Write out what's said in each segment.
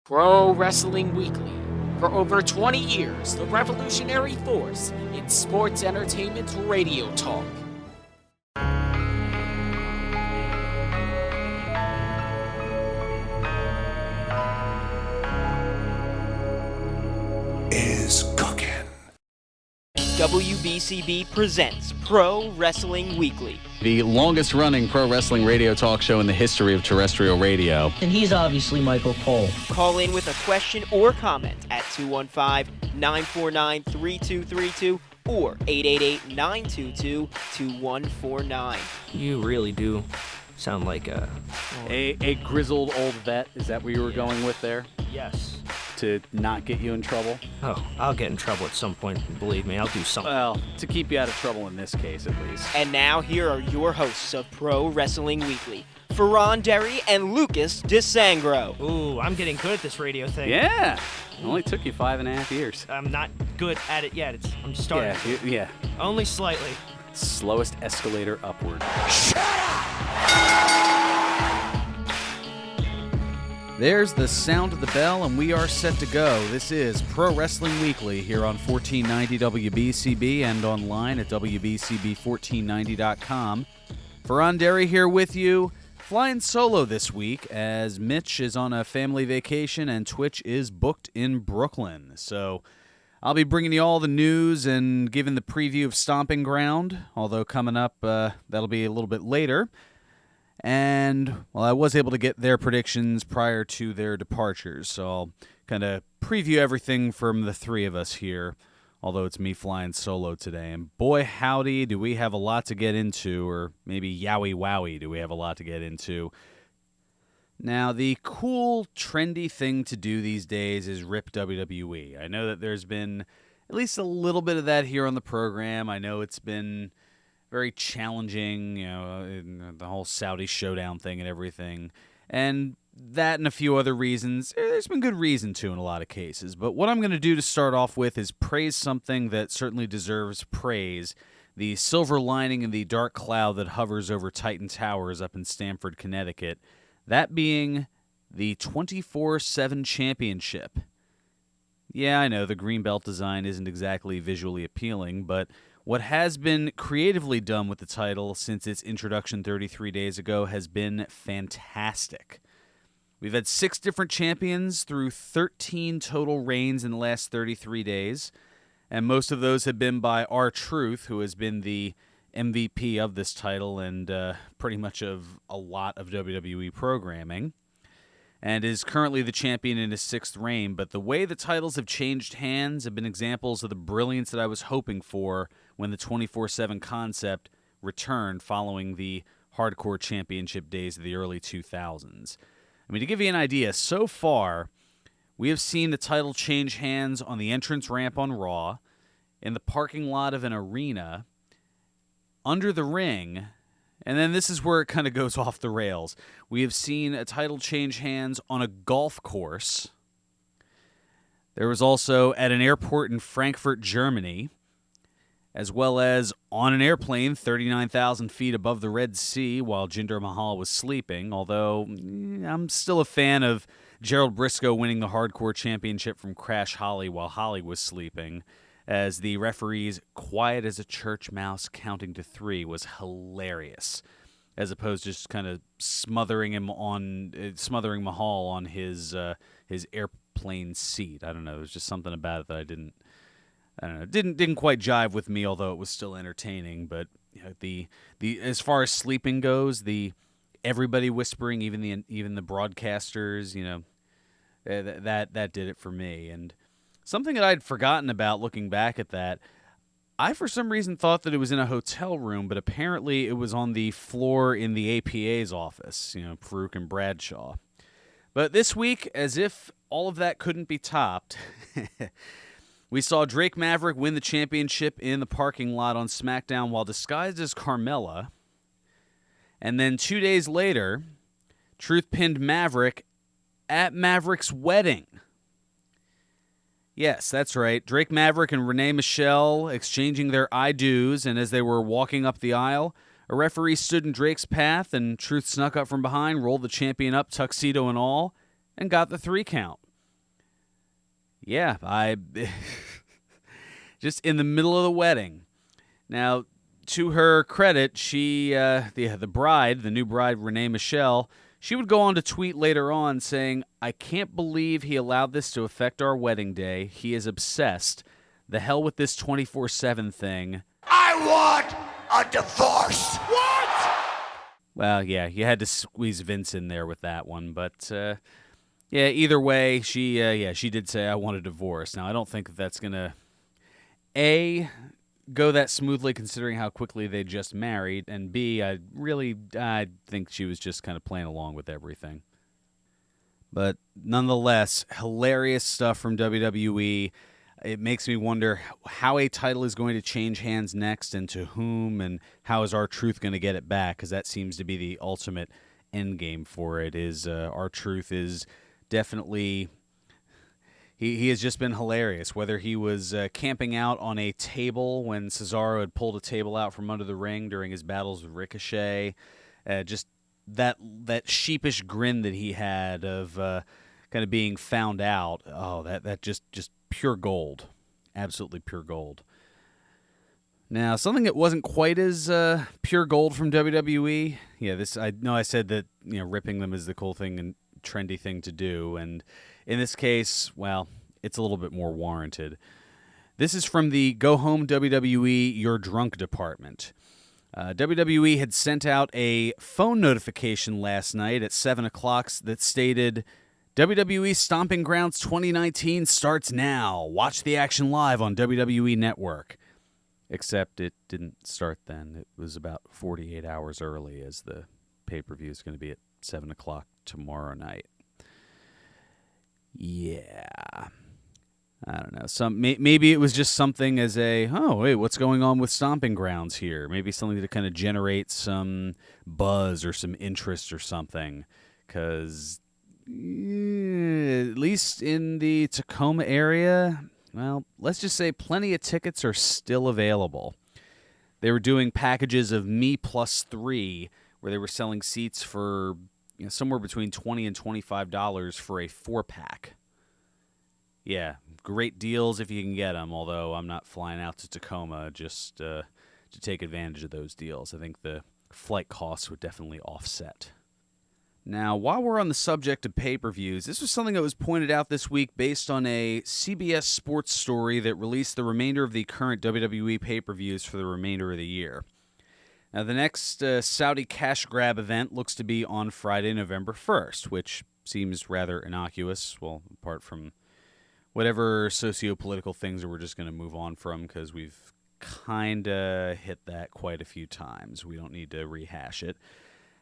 Pro Wrestling Weekly. For over 20 years, the revolutionary force in sports entertainment radio talk. Is cooking. WBCB presents Pro Wrestling Weekly, the longest-running pro wrestling radio talk show in the history of terrestrial radio. And he's obviously Michael Cole. Call in with a question or comment at 215-949-3232 or 888-922-2149. You really do sound like a grizzled old vet. Is that where you were going with there? Yes. To not get you in trouble? Oh, I'll get in trouble at some point. Believe me, I'll do something. Well, to keep you out of trouble in this case, at least. And now, here are your hosts of Pro Wrestling Weekly, Fearon Derry and Lucas DeSangro. Ooh, I'm getting good at this radio thing. Yeah! It only took you 5.5 years. I'm not good at it yet. I'm starting. Yeah. Only slightly. Slowest escalator upward. Shut up! There's the sound of the bell, and we are set to go. This is Pro Wrestling Weekly here on 1490 WBCB and online at WBCB1490.com. Fearon Derry here with you, flying solo this week as Mitch is on a family vacation and Twitch is booked in Brooklyn. So I'll be bringing you all the news and giving the preview of Stomping Ground, although coming up, that'll be a little bit later. And, well, I was able to get their predictions prior to their departures, so I'll kind of preview everything from the three of us here, although it's me flying solo today. And boy, howdy, do we have a lot to get into, or maybe yowie wowie do we have a lot to get into. Now, the cool, trendy thing to do these days is rip WWE. I know that there's been at least a little bit of that here on the program. I know it's been very challenging, the whole Saudi showdown thing and everything. And that and a few other reasons. There's been good reason to in a lot of cases. But what I'm going to do to start off with is praise something that certainly deserves praise. The silver lining in the dark cloud that hovers over Titan Towers up in Stamford, Connecticut. That being the 24/7 championship. Yeah, I know the green belt design isn't exactly visually appealing, but what has been creatively done with the title since its introduction 33 days ago has been fantastic. We've had 6 different champions through 13 total reigns in the last 33 days, and most of those have been by R-Truth, who has been the MVP of this title and pretty much of a lot of WWE programming, and is currently the champion in his 6th reign. But the way the titles have changed hands have been examples of the brilliance that I was hoping for when the 24/7 concept returned following the hardcore championship days of the early 2000s. I mean, to give you an idea, so far, we have seen the title change hands on the entrance ramp on Raw, in the parking lot of an arena, under the ring, and then this is where it kind of goes off the rails. We have seen a title change hands on a golf course. There was also at an airport in Frankfurt, Germany, as well as on an airplane 39,000 feet above the Red Sea while Jinder Mahal was sleeping, although I'm still a fan of Gerald Briscoe winning the Hardcore Championship from Crash Holly while Holly was sleeping, as the referee's quiet as a church mouse counting to 3 was hilarious, as opposed to just kind of smothering Mahal on his airplane seat. I don't know, there's just something about it that didn't quite jive with me, although it was still entertaining. But the as far as sleeping goes, the everybody whispering, even the broadcasters, that did it for me. And something that I'd forgotten about looking back at that, I for some reason thought that it was in a hotel room, but apparently it was on the floor in the APA's office, Farouk and Bradshaw. But this week, as if all of that couldn't be topped, we saw Drake Maverick win the championship in the parking lot on SmackDown while disguised as Carmella. And then 2 days later, Truth pinned Maverick at Maverick's wedding. Yes, that's right. Drake Maverick and Renee Michelle exchanging their I do's, and as they were walking up the aisle, a referee stood in Drake's path, and Truth snuck up from behind, rolled the champion up, tuxedo and all, and got the 3 count. Yeah, I just in the middle of the wedding. Now, to her credit, she, the bride, the new bride, Renee Michelle, she would go on to tweet later on saying, "I can't believe he allowed this to affect our wedding day. He is obsessed. The hell with this 24/7 thing." I want a divorce. What? Well, yeah, you had to squeeze Vince in there with that one, but yeah, either way, she did say, "I want a divorce." Now, I don't think that's gonna go that smoothly considering how quickly they just married, and B, I think she was just kind of playing along with everything. But nonetheless, hilarious stuff from WWE. It makes me wonder how a title is going to change hands next and to whom, and how is R-Truth going to get it back, because that seems to be the ultimate end game for it. Is R-Truth is definitely... He has just been hilarious, whether he was camping out on a table when Cesaro had pulled a table out from under the ring during his battles with Ricochet, just that sheepish grin that he had of kind of being found out. Oh, that just pure gold, absolutely pure gold. Now, something that wasn't quite as pure gold from WWE. Yeah, I know I said that ripping them is the cool thing and trendy thing to do, and in this case, well, it's a little bit more warranted. This is from the Go Home WWE You're Drunk department. WWE had sent out a phone notification last night at 7 o'clock that stated, WWE Stomping Grounds 2019 starts now. Watch the action live on WWE Network. Except it didn't start then. It was about 48 hours early, as the pay-per-view is going to be at 7 o'clock tomorrow night. Yeah. I don't know. Maybe it was just something as wait, what's going on with Stomping Grounds here? Maybe something to kind of generate some buzz or some interest or something. Because at least in the Tacoma area, well, let's just say plenty of tickets are still available. They were doing packages of Me Plus 3, where they were selling seats for somewhere between $20 and $25 for a 4-pack. Yeah, great deals if you can get them, although I'm not flying out to Tacoma just to take advantage of those deals. I think the flight costs would definitely offset. Now, while we're on the subject of pay-per-views, this was something that was pointed out this week based on a CBS Sports story that released the remainder of the current WWE pay-per-views for the remainder of the year. Now, the next Saudi cash grab event looks to be on Friday, November 1st, which seems rather innocuous, well, apart from whatever socio-political things that we're just going to move on from, because we've kind of hit that quite a few times. We don't need to rehash it.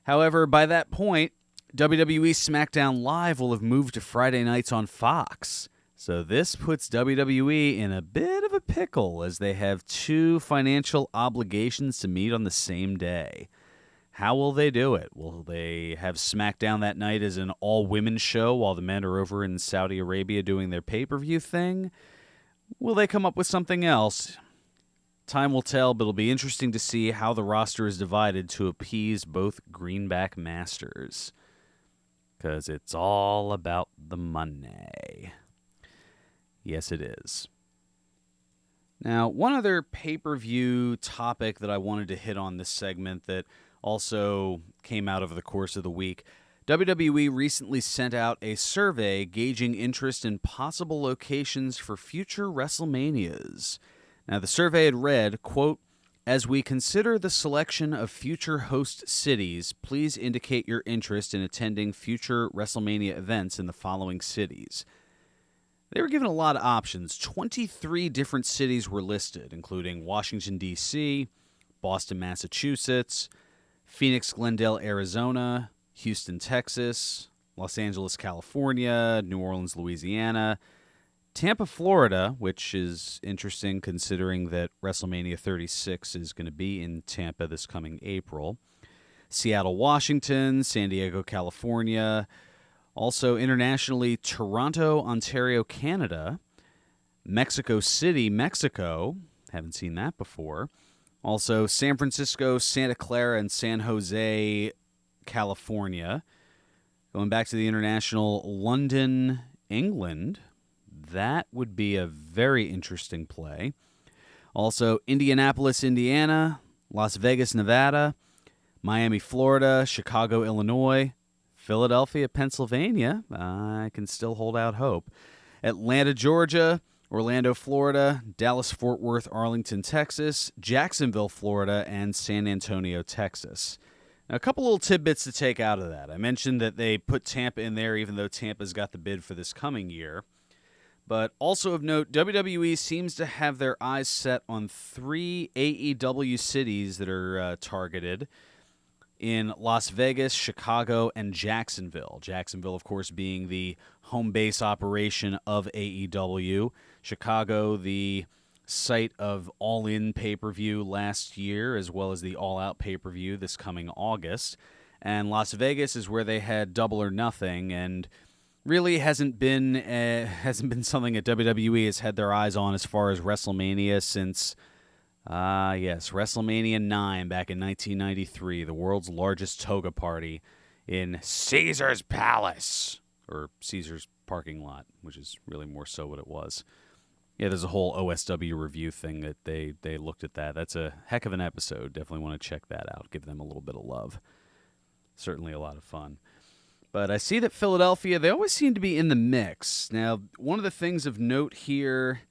However, by that point, WWE SmackDown Live will have moved to Friday nights on Fox. So this puts WWE in a bit of a pickle, as they have two financial obligations to meet on the same day. How will they do it? Will they have SmackDown that night as an all-women show while the men are over in Saudi Arabia doing their pay-per-view thing? Will they come up with something else? Time will tell, but it'll be interesting to see how the roster is divided to appease both greenback masters. Because it's all about the money. Yes, it is. Now, one other pay-per-view topic that I wanted to hit on this segment that also came out over the course of the week. WWE recently sent out a survey gauging interest in possible locations for future WrestleManias. Now, the survey had read, quote, "As we consider the selection of future host cities, please indicate your interest in attending future WrestleMania events in the following cities." They were given a lot of options. 23 different cities were listed, including Washington, D.C., Boston, Massachusetts, Phoenix, Glendale, Arizona, Houston, Texas, Los Angeles, California, New Orleans, Louisiana, Tampa, Florida, which is interesting considering that WrestleMania 36 is going to be in Tampa this coming April, Seattle, Washington, San Diego, California, also internationally Toronto, Ontario, Canada, Mexico City, Mexico, haven't seen that before, also San Francisco, Santa Clara, and San Jose, California. Going back to the international, London, England. that would be a very interesting play. Also, Indianapolis, Indiana, Las Vegas, Nevada, Miami, Florida, Chicago, Illinois, Philadelphia, Pennsylvania. I can still hold out hope. Atlanta, Georgia, Orlando, Florida, Dallas, Fort Worth, Arlington, Texas, Jacksonville, Florida, and San Antonio, Texas. Now, a couple little tidbits to take out of that. I mentioned that they put Tampa in there even though Tampa's got the bid for this coming year. But also of note, WWE seems to have their eyes set on 3 AEW cities that are targeted in Las Vegas, Chicago, and Jacksonville. Jacksonville, of course, being the home base operation of AEW. Chicago, the site of All In pay-per-view last year, as well as the All Out pay-per-view this coming August. And Las Vegas is where they had Double or Nothing, and really hasn't been something that WWE has had their eyes on as far as WrestleMania since, WrestleMania 9 back in 1993, the world's largest toga party in Caesar's Palace, or Caesar's parking lot, which is really more so what it was. Yeah, there's a whole OSW review thing that they looked at that. That's a heck of an episode. Definitely want to check that out. Give them a little bit of love. Certainly a lot of fun. But I see that Philadelphia, they always seem to be in the mix. Now, one of the things of note here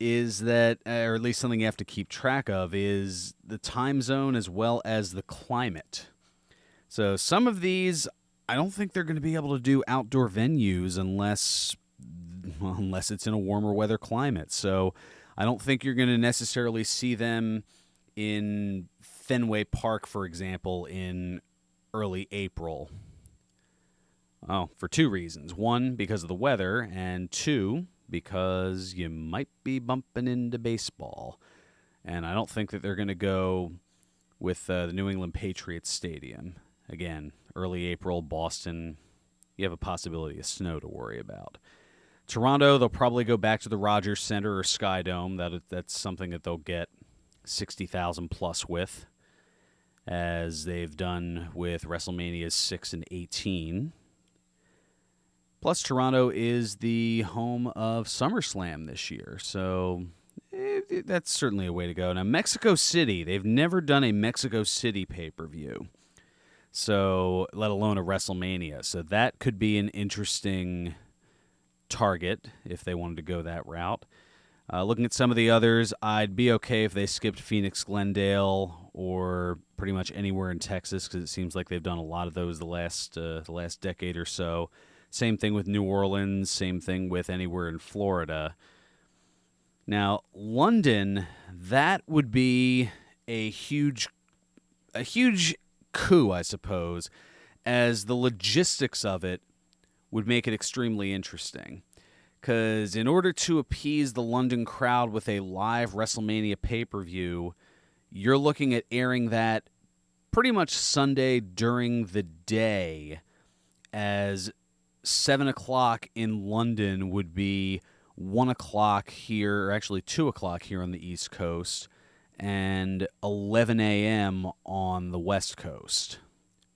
is that, or at least something you have to keep track of, is the time zone as well as the climate. So some of these, I don't think they're going to be able to do outdoor venues unless it's in a warmer weather climate. So I don't think you're going to necessarily see them in Fenway Park, for example, in early April. Oh, for 2 reasons. 1, because of the weather, and 2, because you might be bumping into baseball. And I don't think that they're going to go with the New England Patriots Stadium. Again, early April, Boston, you have a possibility of snow to worry about. Toronto, they'll probably go back to the Rogers Center or Sky Dome. That's something that they'll get 60,000 plus with, as they've done with WrestleManias 6 and 18. Plus, Toronto is the home of SummerSlam this year, so that's certainly a way to go. Now, Mexico City, they've never done a Mexico City pay-per-view, so let alone a WrestleMania. So that could be an interesting target if they wanted to go that route. Looking at some of the others, I'd be okay if they skipped Phoenix, Glendale, or pretty much anywhere in Texas, because it seems like they've done a lot of those the last decade or so. Same thing with New Orleans, same thing with anywhere in Florida. Now, London, that would be a huge coup, I suppose, as the logistics of it would make it extremely interesting. Because in order to appease the London crowd with a live WrestleMania pay-per-view, you're looking at airing that pretty much Sunday during the day, as 7 o'clock in London would be 1 o'clock here, or actually 2 o'clock here on the East Coast, and 11 a.m. on the West Coast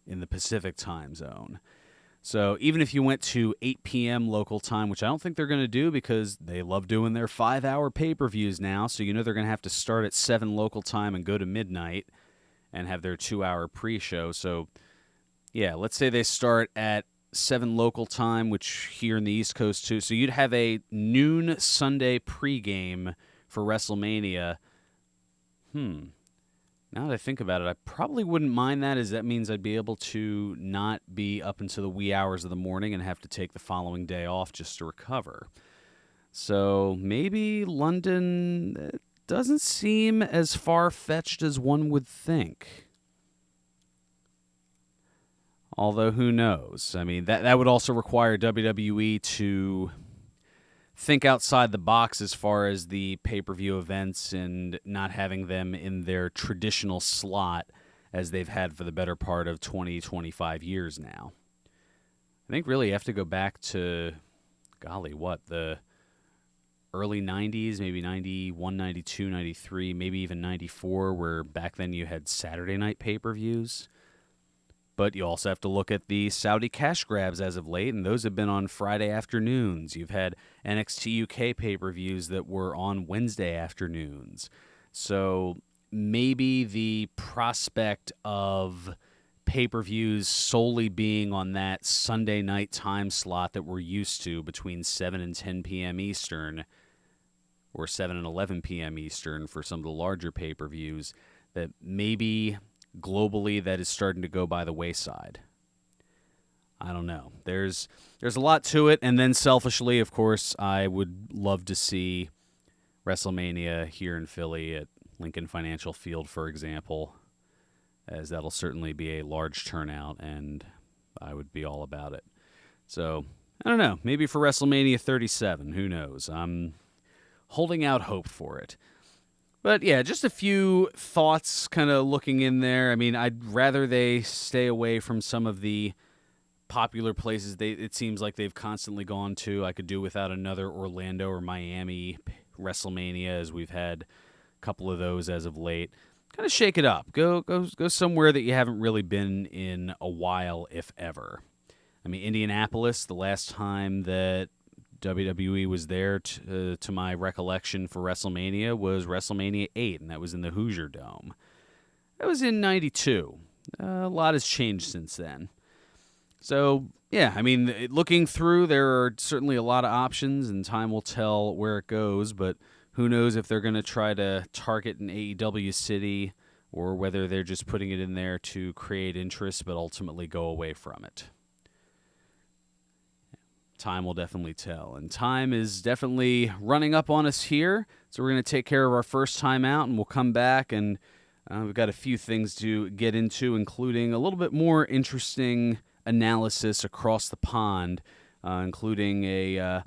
in the Pacific time zone. So even if you went to 8 p.m. local time, which I don't think they're going to do because they love doing their 5-hour pay-per-views now, so you know they're going to have to start at 7 local time and go to midnight and have their 2-hour pre-show. So, yeah, let's say they start at 7 local time, which here in the East Coast too. So you'd have a noon Sunday pregame for WrestleMania. Now that I think about it, I probably wouldn't mind that, as that means I'd be able to not be up into the wee hours of the morning and have to take the following day off just to recover. So maybe London doesn't seem as far-fetched as one would think. Although, who knows? I mean, that would also require WWE to think outside the box as far as the pay-per-view events and not having them in their traditional slot as they've had for the better part of 20, 25 years now. I think really you have to go back to, the early 90s, maybe 91, 92, 93, maybe even 94, where back then you had Saturday night pay-per-views. But you also have to look at the Saudi cash grabs as of late, and those have been on Friday afternoons. You've had NXT UK pay-per-views that were on Wednesday afternoons. So maybe the prospect of pay-per-views solely being on that Sunday night time slot that we're used to between 7 and 10 p.m. Eastern, or 7 and 11 p.m. Eastern for some of the larger pay-per-views, that maybe globally that is starting to go by the wayside. I don't know. There's a lot to it, and then selfishly, of course, I would love to see WrestleMania here in Philly at Lincoln Financial Field, for example, as that'll certainly be a large turnout, and I would be all about it. So, I don't know. Maybe for WrestleMania 37, who knows? I'm holding out hope for it. But yeah, just a few thoughts kind of looking in there. I mean, I'd rather they stay away from some of the popular places it seems like they've constantly gone to. I could do without another Orlando or Miami WrestleMania, as we've had a couple of those as of late. Kind of shake it up. Go somewhere that you haven't really been in a while, if ever. I mean, Indianapolis, the last time that WWE was there, to my recollection, for WrestleMania was WrestleMania 8, and that was in the Hoosier Dome. That was in 92. A lot has changed since then. So, yeah, I mean, looking through, there are certainly a lot of options, and time will tell where it goes, but who knows if they're going to try to target an AEW city or whether they're just putting it in there to create interest but ultimately go away from it. Time will definitely tell. And time is definitely running up on us here, so we're going to take care of our first time out, and we'll come back, and we've got a few things to get into, including a little bit more interesting analysis across the pond, including a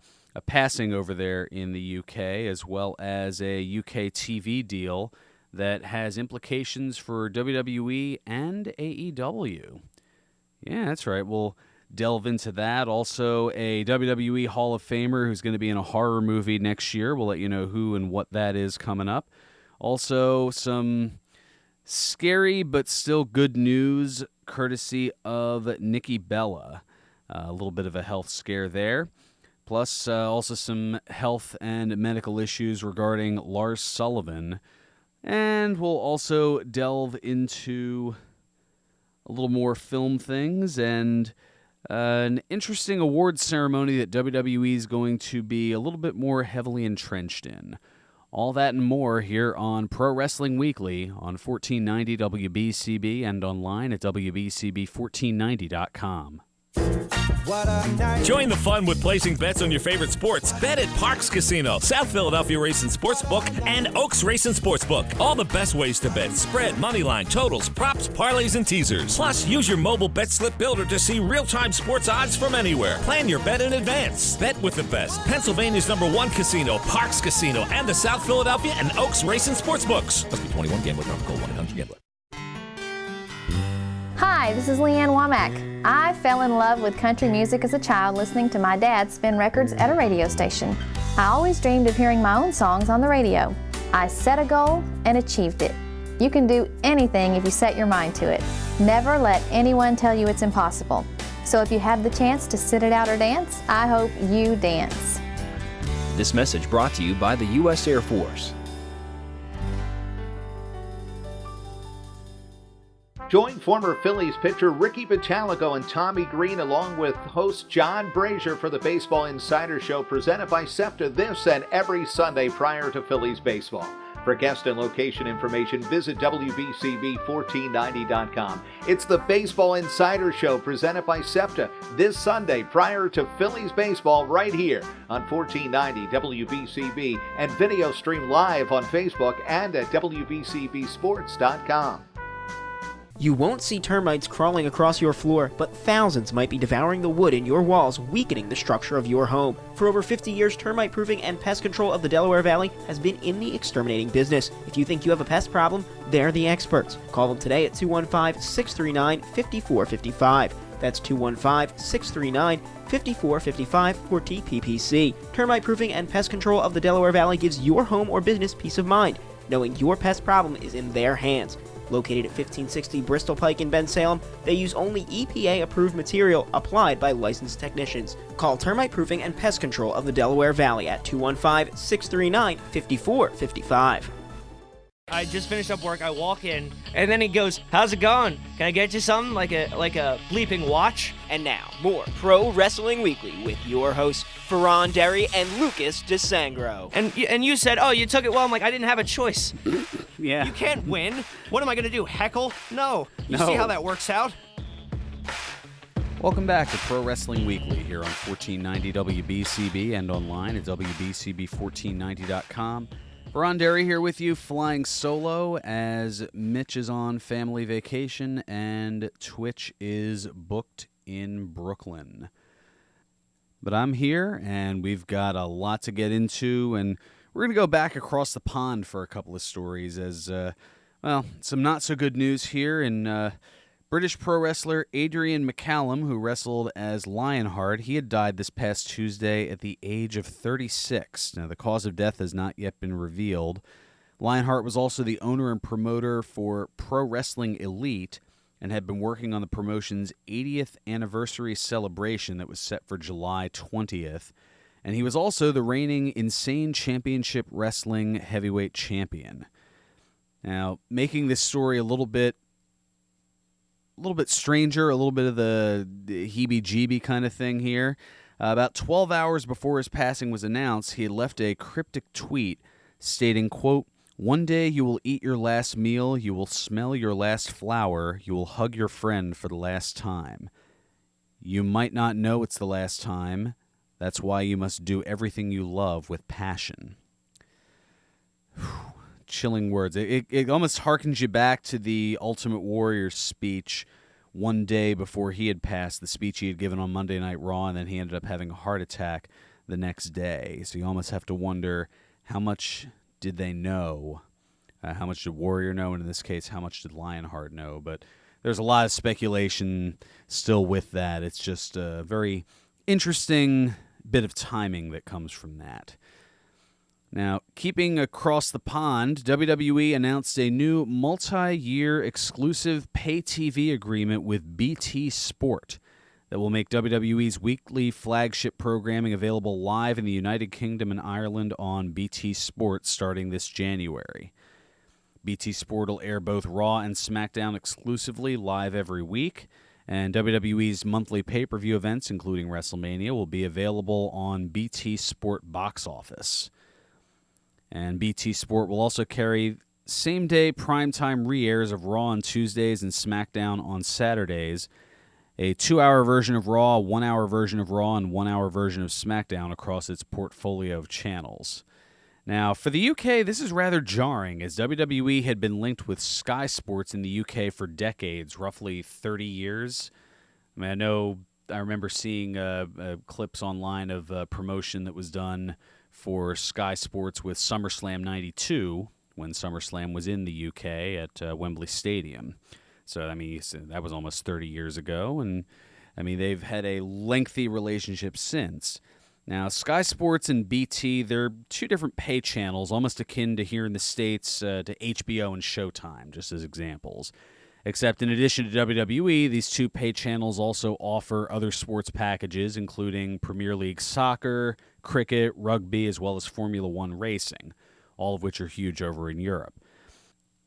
passing over there in the UK, as well as a UK TV deal that has implications for WWE and AEW. Yeah, that's right. We'll delve into that. Also, a WWE Hall of Famer who's going to be in a horror movie next year. We'll let you know who and what that is coming up. Also, some scary but still good news courtesy of Nikki Bella. A little bit of a health scare there. Plus, also some health and medical issues regarding Lars Sullivan. And we'll also delve into a little more film things and an interesting awards ceremony that WWE is going to be a little bit more heavily entrenched in. All that and more here on Pro Wrestling Weekly on 1490 WBCB and online at WBCB1490.com. Join the fun with placing bets on your favorite sports. Bet at Parx Casino, South Philadelphia Racing Sportsbook, and Oaks Racing Sportsbook. All the best ways to bet. Spread, moneyline, totals, props, parlays, and teasers. Plus, use your mobile bet slip builder to see real-time sports odds from anywhere. Plan your bet in advance. Bet with the best. Pennsylvania's #1 casino, Parx Casino, and the South Philadelphia and Oaks Racing Sportsbooks. Must be 21. Gambler. Call 1-800-GAMBLER. Hi, this is Leanne Womack. I fell in love with country music as a child listening to my dad spin records at a radio station. I always dreamed of hearing my own songs on the radio. I set a goal and achieved it. You can do anything if you set your mind to it. Never let anyone tell you it's impossible. So if you have the chance to sit it out or dance, I hope you dance. This message brought to you by the U.S. Air Force. Join former Phillies pitcher Ricky Bottalico and Tommy Green along with host John Brazier for the Baseball Insider Show presented by SEPTA this and every Sunday prior to Phillies baseball. For guest and location information, visit WBCB1490.com. It's the Baseball Insider Show presented by SEPTA this Sunday prior to Phillies baseball right here on 1490 WBCB and video stream live on Facebook and at WBCBsports.com. You won't see termites crawling across your floor, but thousands might be devouring the wood in your walls, weakening the structure of your home. For over 50 years, Termite Proofing and Pest Control of the Delaware Valley has been in the exterminating business. If you think you have a pest problem, they're the experts. Call them today at 215-639-5455. That's 215-639-5455 for TPPC. Termite Proofing and Pest Control of the Delaware Valley gives your home or business peace of mind, knowing your pest problem is in their hands. Located at 1560 Bristol Pike in Bensalem, they use only EPA-approved material applied by licensed technicians. Call Termite Proofing and Pest Control of the Delaware Valley at 215-639-5455. I just finished up work. I walk in, and then he goes, "How's it going? Can I get you something like a bleeping watch?" And now, more Pro Wrestling Weekly with your hosts, Fearon Derry and Lucas DeSangro. And you said, "Oh, you took it well." I'm like, I didn't have a choice. Yeah. You can't win. What am I gonna do? Heckle? No. You No. see how that works out? Welcome back to Pro Wrestling Weekly here on 1490 WBCB and online at WBCB1490.com. Fearon Derry here with you, flying solo as Mitch is on family vacation and Twitch is booked in Brooklyn. But I'm here, and we've got a lot to get into, and we're going to go back across the pond for a couple of stories as, some not-so-good news here in British pro wrestler Adrian McCallum, who wrestled as Lionheart. He had died this past Tuesday at the age of 36. Now, the cause of death has not yet been revealed. Lionheart was also the owner and promoter for Pro Wrestling Elite and had been working on the promotion's 80th anniversary celebration that was set for July 20th. And he was also the reigning Insane Championship Wrestling heavyweight champion. Now, making this story a little bit stranger, a little bit of the heebie-jeebie kind of thing here. About 12 hours before his passing was announced, he had left a cryptic tweet stating, quote, "One day you will eat your last meal, you will smell your last flower, you will hug your friend for the last time. You might not know it's the last time. That's why you must do everything you love with passion." Chilling words. It almost harkens you back to the Ultimate Warrior speech one day before he had passed, the speech he had given on Monday Night Raw, and then he ended up having a heart attack the next day. So you almost have to wonder, how much did they know? How much did Warrior know? And in this case, how much did Lionheart know? But there's a lot of speculation still with that. It's just a very interesting bit of timing that comes from that. Now, keeping across the pond, WWE announced a new multi-year exclusive pay TV agreement with BT Sport that will make WWE's weekly flagship programming available live in the United Kingdom and Ireland on BT Sport starting this January. BT Sport will air both Raw and SmackDown exclusively live every week, and WWE's monthly pay-per-view events, including WrestleMania, will be available on BT Sport Box Office. And BT Sport will also carry same-day primetime re-airs of Raw on Tuesdays and SmackDown on Saturdays, a 2-hour version of Raw, a 1-hour version of Raw, and 1-hour version of SmackDown across its portfolio of channels. Now, for the UK, this is rather jarring, as WWE had been linked with Sky Sports in the UK for decades, roughly 30 years. I remember seeing clips online of a promotion that was done for Sky Sports with SummerSlam 92, when SummerSlam was in the UK at Wembley Stadium. So, that was almost 30 years ago, and, they've had a lengthy relationship since. Now, Sky Sports and BT, they're two different pay channels, almost akin to here in the States to HBO and Showtime, just as examples. Except in addition to WWE, these two pay channels also offer other sports packages, including Premier League soccer, cricket, rugby, as well as Formula One racing, all of which are huge over in Europe.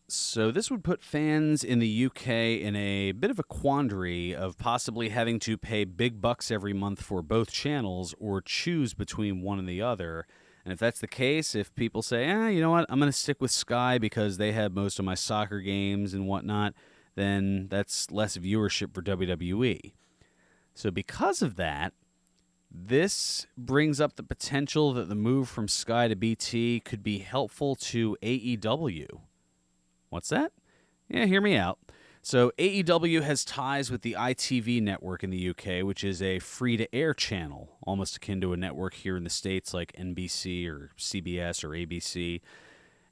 So this would put fans in the UK in a bit of a quandary of possibly having to pay big bucks every month for both channels or choose between one and the other. And if that's the case, if people say, you know what, I'm going to stick with Sky because they have most of my soccer games and whatnot, then that's less viewership for WWE. So because of that, this brings up the potential that the move from Sky to BT could be helpful to AEW. What's that? Yeah, hear me out. So AEW has ties with the ITV network in the UK, which is a free-to-air channel, almost akin to a network here in the States like NBC or CBS or ABC.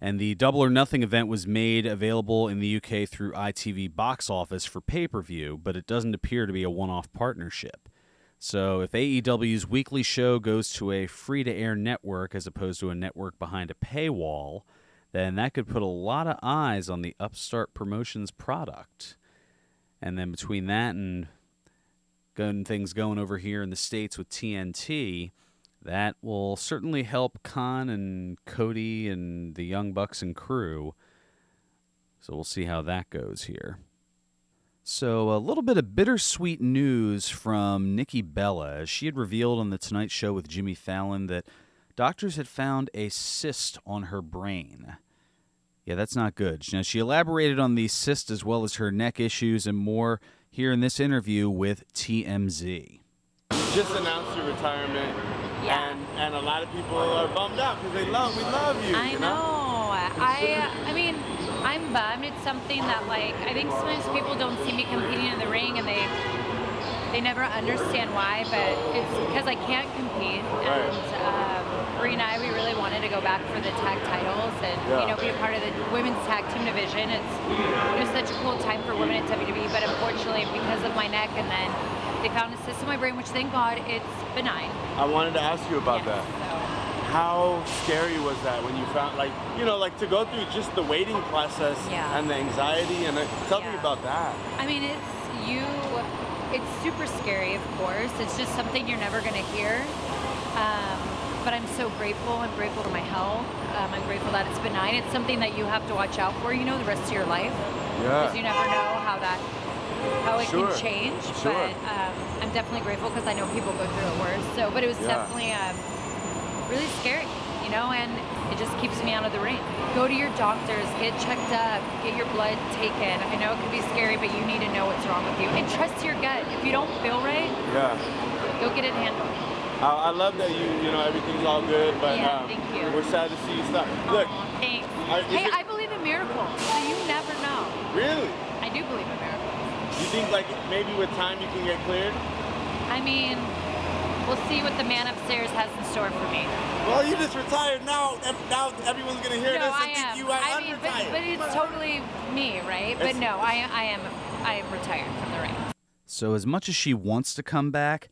And the Double or Nothing event was made available in the UK through ITV Box Office for pay-per-view, but it doesn't appear to be a one-off partnership. So if AEW's weekly show goes to a free-to-air network as opposed to a network behind a paywall, then that could put a lot of eyes on the Upstart Promotions product. And then between that and things going over here in the States with TNT, that will certainly help Khan and Cody and the Young Bucks and crew. So we'll see how that goes here. So a little bit of bittersweet news from Nikki Bella. She had revealed on The Tonight Show with Jimmy Fallon that doctors had found a cyst on her brain. Yeah, that's not good. Now, she elaborated on the cyst as well as her neck issues and more here in this interview with TMZ. Just announced your retirement, and a lot of people are bummed out because we love you. I know. I mean, I'm bummed. It's something that, like, I think sometimes people don't see me competing in the ring, and they never understand why, but it's because I can't compete. Right. And Bree and I, we really wanted to go back for the tag titles and be a part of the women's tag team division. It was such a cool time for women at WWE, but unfortunately, because of my neck, and then they found a cyst in my brain, which thank God it's benign. I wanted to ask you about that. So. How scary was that when you found, like to go through just the waiting process and the anxiety, and tell me about that. I mean, it's super scary, of course. It's just something you're never going to hear. But I'm so grateful. I'm grateful for my health. I'm grateful that it's benign. It's something that you have to watch out for, the rest of your life. Yeah. Because you never know how it can change. Sure. But I'm definitely grateful because I know people go through it worse. So, but it was definitely really scary, and it just keeps me out of the ring. Go to your doctors, get checked up, get your blood taken. I know it can be scary, but you need to know what's wrong with you. And trust your gut. If you don't feel right, go get it handled. I love that everything's all good, but thank you. We're sad to see you stop. Look, thanks. Hey, I believe in miracles, so you never know. Really? I do believe in miracles. You think maybe with time you can get cleared? I mean, we'll see what the man upstairs has in store for me. Well, you just retired now. Now everyone's gonna hear this and think you are unretired. But it's totally me, right? But no, I am retired from the ring. So as much as she wants to come back,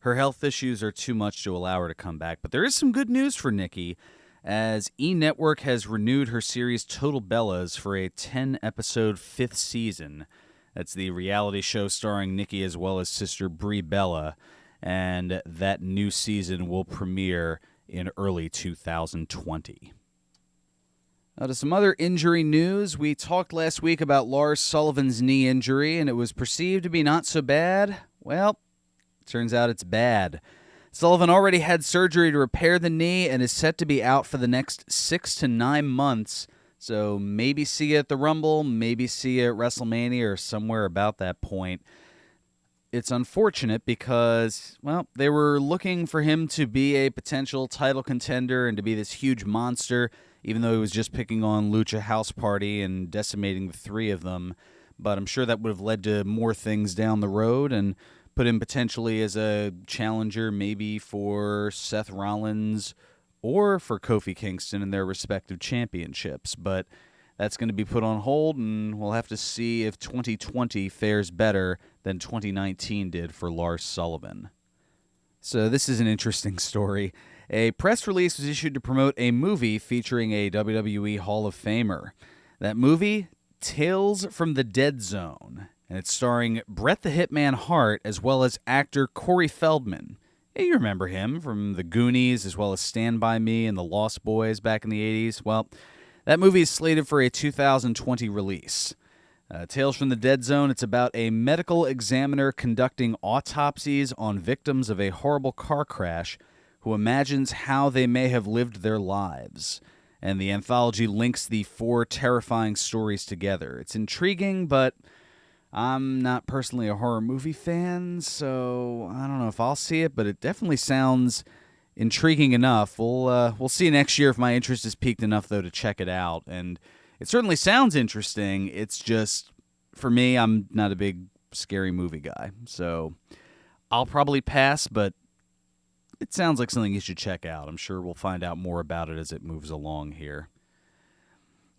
her health issues are too much to allow her to come back. But there is some good news for Nikki, as E! Network has renewed her series Total Bellas for a 10-episode 5th season. That's the reality show starring Nikki as well as sister Brie Bella, and that new season will premiere in early 2020. Now to some other injury news. We talked last week about Lars Sullivan's knee injury, and it was perceived to be not so bad. Well, turns out it's bad. Sullivan already had surgery to repair the knee and is set to be out for the next 6 to 9 months. So maybe see you at the Rumble, maybe see you at WrestleMania or somewhere about that point. It's unfortunate because, well, they were looking for him to be a potential title contender and to be this huge monster, even though he was just picking on Lucha House Party and decimating the three of them. But I'm sure that would have led to more things down the road and put him potentially as a challenger maybe for Seth Rollins or for Kofi Kingston in their respective championships. But that's going to be put on hold, and we'll have to see if 2020 fares better than 2019 did for Lars Sullivan. So this is an interesting story. A press release was issued to promote a movie featuring a WWE Hall of Famer. That movie, Tales from the Dead Zone. And it's starring Bret the Hitman Hart as well as actor Corey Feldman. Yeah, you remember him from The Goonies as well as Stand By Me and The Lost Boys back in the 80s. Well, that movie is slated for a 2020 release. Tales from the Dead Zone, it's about a medical examiner conducting autopsies on victims of a horrible car crash who imagines how they may have lived their lives. And the anthology links the 4 terrifying stories together. It's intriguing, but I'm not personally a horror movie fan, so I don't know if I'll see it, but it definitely sounds intriguing enough. We'll see next year if my interest is piqued enough, though, to check it out. And it certainly sounds interesting. It's just, for me, I'm not a big scary movie guy. So I'll probably pass, but it sounds like something you should check out. I'm sure we'll find out more about it as it moves along here.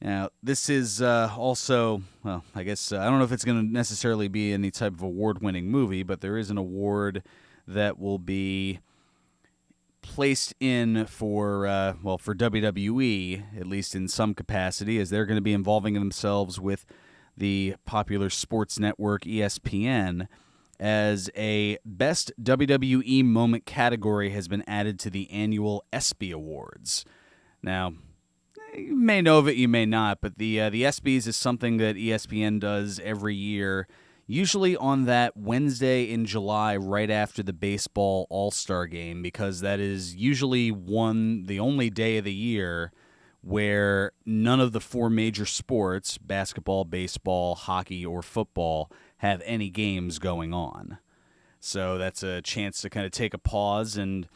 Now, this is also, well, I guess, I don't know if it's going to necessarily be any type of award-winning movie, but there is an award that will be placed in for WWE, at least in some capacity, as they're going to be involving themselves with the popular sports network ESPN, as a Best WWE Moment category has been added to the annual ESPY Awards. Now, you may know of it, you may not, but the ESPYs is something that ESPN does every year, usually on that Wednesday in July right after the baseball All-Star game, because that is usually the only day of the year where none of the four major sports, basketball, baseball, hockey, or football, have any games going on. So that's a chance to kind of take a pause and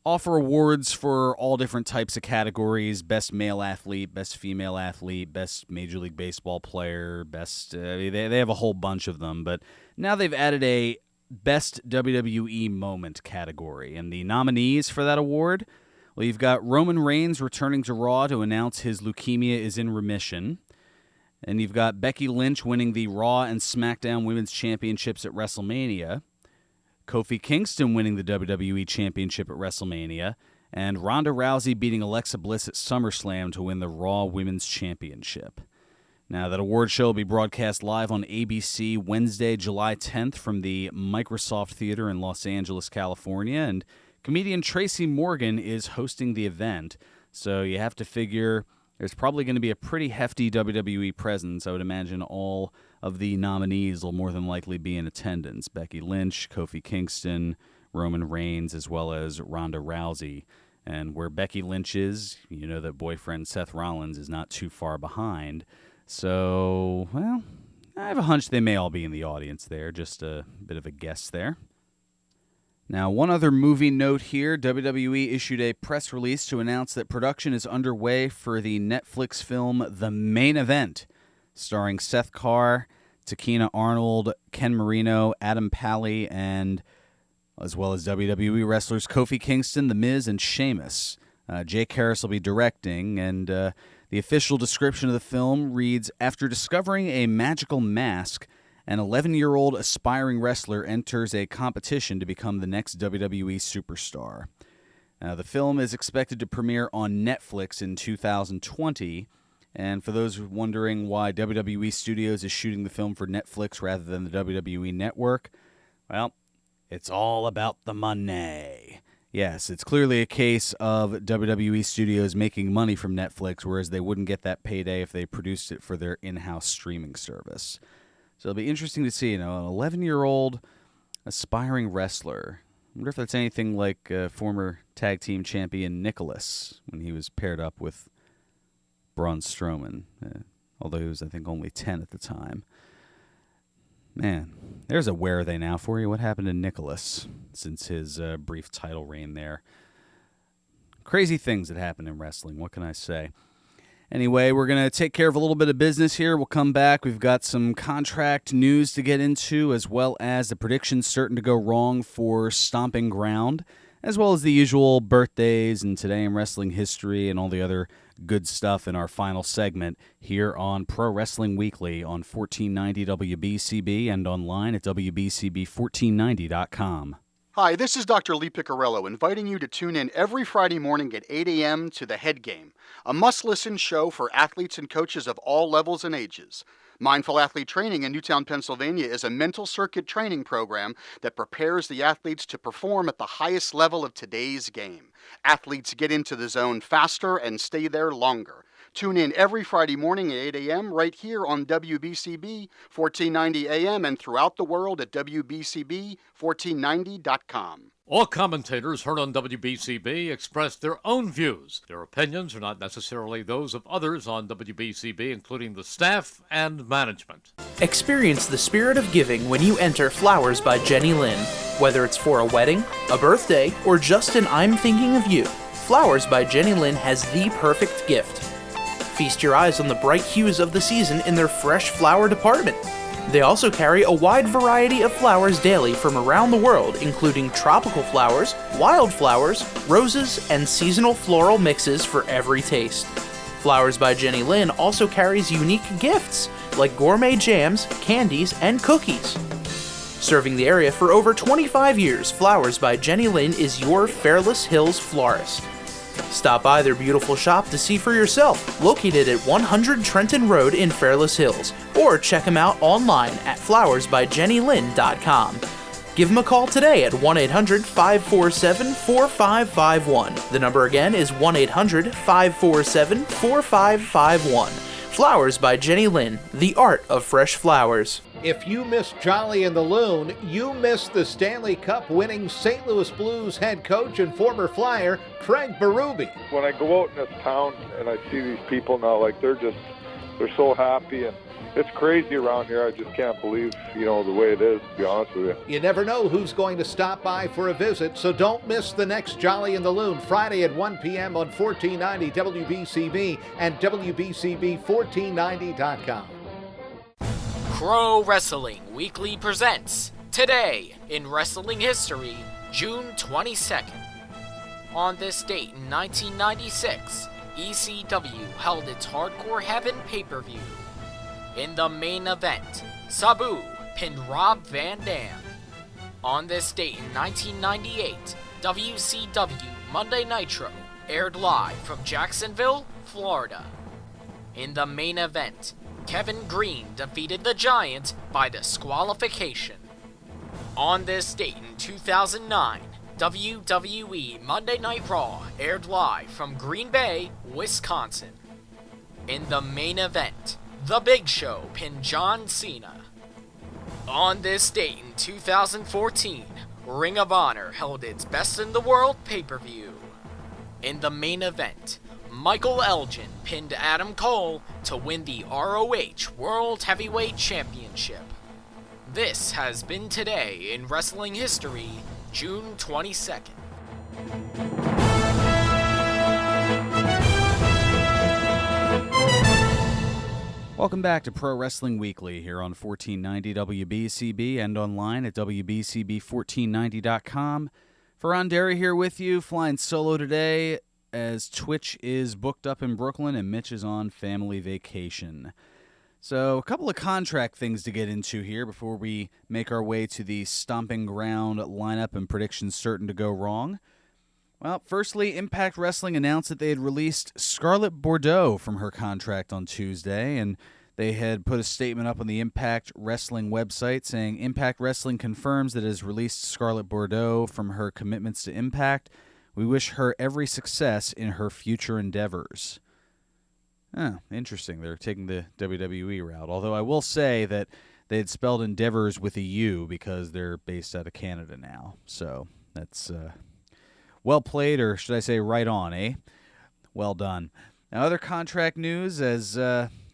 offer awards for all different types of categories: best male athlete, best female athlete, best Major League Baseball player, best... they have a whole bunch of them, but now they've added a Best WWE Moment category. And the nominees for that award, well, you've got Roman Reigns returning to Raw to announce his leukemia is in remission. And you've got Becky Lynch winning the Raw and SmackDown Women's Championships at WrestleMania, Kofi Kingston winning the WWE Championship at WrestleMania, and Ronda Rousey beating Alexa Bliss at SummerSlam to win the Raw Women's Championship. Now, that award show will be broadcast live on ABC Wednesday, July 10th from the Microsoft Theater in Los Angeles, California, and comedian Tracy Morgan is hosting the event, so you have to figure there's probably going to be a pretty hefty WWE presence. I would imagine all of the nominees will more than likely be in attendance: Becky Lynch, Kofi Kingston, Roman Reigns, as well as Ronda Rousey. And where Becky Lynch is, you know that boyfriend Seth Rollins is not too far behind. So, well, I have a hunch they may all be in the audience there. Just a bit of a guess there. Now, one other movie note here. WWE issued a press release to announce that production is underway for the Netflix film The Main Event, starring Seth Carr, Takina Arnold, Ken Marino, Adam Pally, and as well as WWE wrestlers Kofi Kingston, The Miz, and Sheamus. Jake Harris will be directing, and the official description of the film reads, "After discovering a magical mask, an 11-year-old aspiring wrestler enters a competition to become the next WWE superstar." The film is expected to premiere on Netflix in 2020. And for those wondering why WWE Studios is shooting the film for Netflix rather than the WWE Network, well, it's all about the money. Yes, it's clearly a case of WWE Studios making money from Netflix, whereas they wouldn't get that payday if they produced it for their in-house streaming service. So it'll be interesting to see, an 11-year-old aspiring wrestler. I wonder if that's anything like former tag team champion Nicholas when he was paired up with Braun Strowman, although he was, I think, only 10 at the time. Man, there's a where are they now for you. What happened to Nicholas since his brief title reign there? Crazy things that happen in wrestling. What can I say? Anyway, we're going to take care of a little bit of business here. We'll come back. We've got some contract news to get into, as well as the predictions starting to go wrong for Stomping Ground, as well as the usual birthdays and Today in Wrestling History and all the other good stuff in our final segment here on Pro Wrestling Weekly on 1490 WBCB and online at WBCB1490.com. Hi, this is Dr. Lee Piccarello, inviting you to tune in every Friday morning at 8 a.m. to The Head Game, a must-listen show for athletes and coaches of all levels and ages. Mindful Athlete Training in Newtown, Pennsylvania is a mental circuit training program that prepares the athletes to perform at the highest level of today's game. Athletes get into the zone faster and stay there longer. Tune in every Friday morning at 8 a.m. right here on WBCB 1490 AM and throughout the world at WBCB1490.com. All commentators heard on WBCB express their own views. Their opinions are not necessarily those of others on WBCB, including the staff and management. Experience the spirit of giving when you enter Flowers by Jenny Lynn. Whether it's for a wedding, a birthday, or just an I'm thinking of you, Flowers by Jenny Lynn has the perfect gift. Feast your eyes on the bright hues of the season in their fresh flower department. They also carry a wide variety of flowers daily from around the world, including tropical flowers, wildflowers, roses, and seasonal floral mixes for every taste. Flowers by Jenny Lynn also carries unique gifts, like gourmet jams, candies, and cookies. Serving the area for over 25 years, Flowers by Jenny Lynn is your Fairless Hills florist. Stop by their beautiful shop to see for yourself, located at 100 Trenton Road in Fairless Hills, or check them out online at flowersbyjennylynn.com. Give them a call today at 1-800-547-4551. The number again is 1-800-547-4551. Flowers by Jenny Lynn, the art of fresh flowers. If you missed Jolly in the Loon, you missed the Stanley Cup winning St. Louis Blues head coach and former Flyer, Craig Berube. When I go out in this town and I see these people now, like they're so happy, and it's crazy around here. I just can't believe, the way it is, to be honest with you. You never know who's going to stop by for a visit, so don't miss the next Jolly in the Loon, Friday at 1 p.m. on 1490 WBCB and WBCB1490.com. Pro Wrestling Weekly presents Today in Wrestling History, June 22nd. On this date in 1996, ECW held its Hardcore Heaven pay-per-view. In the main event, Sabu pinned Rob Van Dam. On this date in 1998, WCW Monday Nitro aired live from Jacksonville, Florida. In the main event, Kevin Green defeated the Giant by disqualification. On this date in 2009, WWE Monday Night Raw aired live from Green Bay, Wisconsin. In the main event, The Big Show pinned John Cena. On this date in 2014, Ring of Honor held its Best in the World pay-per-view. In the main event, Michael Elgin pinned Adam Cole to win the ROH World Heavyweight Championship. This has been Today in Wrestling History, June 22nd. Welcome back to Pro Wrestling Weekly here on 1490 WBCB and online at WBCB1490.com. Fearon Derry here with you, flying solo today as Twitch is booked up in Brooklyn and Mitch is on family vacation. So a couple of contract things to get into here before we make our way to the stomping ground lineup and predictions certain to go wrong. Well, firstly, Impact Wrestling announced that they had released Scarlett Bordeaux from her contract on Tuesday, and they had put a statement up on the Impact Wrestling website saying, Impact Wrestling confirms that it has released Scarlett Bordeaux from her commitments to Impact. We wish her every success in her future endeavors. Interesting. They're taking the WWE route. Although I will say that they had spelled endeavors with a U because they're based out of Canada now. So that's well played, or should I say right on, eh? Well done. Now, other contract news as,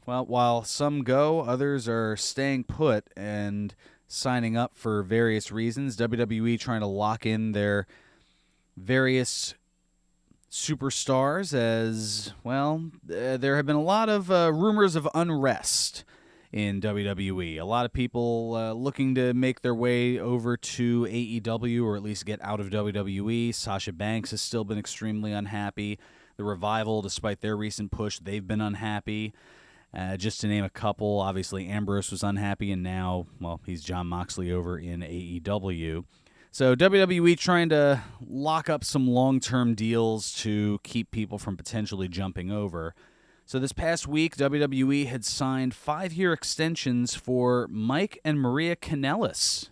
while some go, others are staying put and signing up for various reasons. WWE trying to lock in their various superstars as, there have been a lot of rumors of unrest in WWE. A lot of people looking to make their way over to AEW or at least get out of WWE. Sasha Banks has still been extremely unhappy. The Revival, despite their recent push, they've been unhappy. Just to name a couple, obviously Ambrose was unhappy, and now, he's Jon Moxley over in AEW. So WWE trying to lock up some long-term deals to keep people from potentially jumping over. So this past week, WWE had signed 5-year extensions for Mike and Maria Kanellis.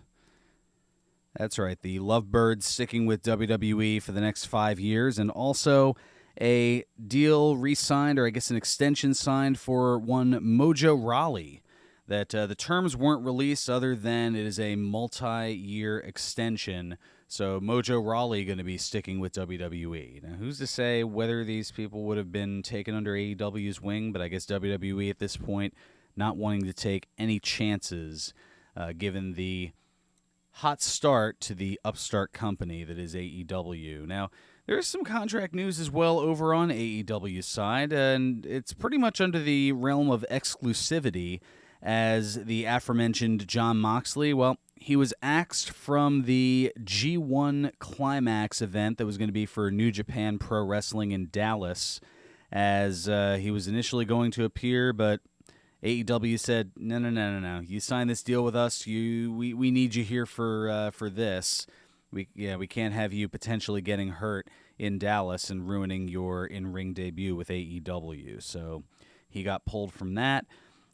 That's right, the Lovebirds sticking with WWE for the next 5 years, and also a deal re-signed, or I guess an extension signed for one Mojo Rawley. That the terms weren't released other than it is a multi-year extension. So Mojo Rawley going to be sticking with WWE. Now, who's to say whether these people would have been taken under AEW's wing, but I guess WWE at this point not wanting to take any chances given the hot start to the upstart company that is AEW. Now, there's some contract news as well over on AEW's side, and it's pretty much under the realm of exclusivity as the aforementioned Jon Moxley, he was axed from the G1 Climax event that was going to be for New Japan Pro Wrestling in Dallas, as he was initially going to appear, but AEW said, no. You signed this deal with us. We need you here for this. We can't have you potentially getting hurt in Dallas and ruining your in-ring debut with AEW. So he got pulled from that.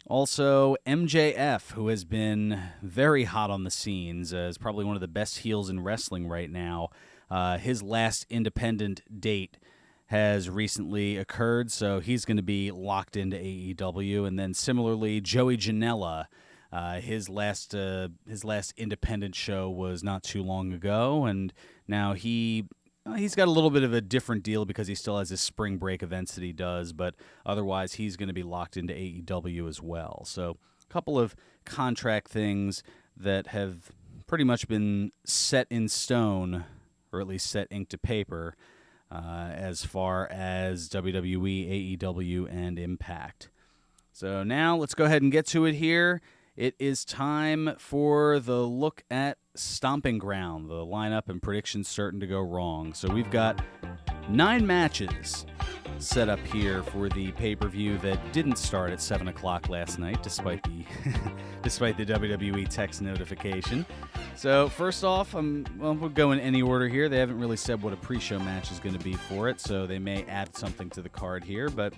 Also, MJF, who has been very hot on the scenes, is probably one of the best heels in wrestling right now. His last independent date has recently occurred, so he's going to be locked into AEW. And then similarly, Joey Janela, his last independent show was not too long ago, and now he's got a little bit of a different deal because he still has his spring break events that he does, but otherwise he's going to be locked into AEW as well. So a couple of contract things that have pretty much been set in stone, or at least set ink to paper, as far as WWE, AEW, and Impact. So now let's go ahead and get to it here. It is time for the look at Stomping Ground. The lineup and predictions starting to go wrong. So we've got 9 matches set up here for the pay-per-view that didn't start at 7 o'clock last night, despite the WWE text notification. So first off, we'll go in any order here. They haven't really said what a pre-show match is going to be for it, so they may add something to the card here. But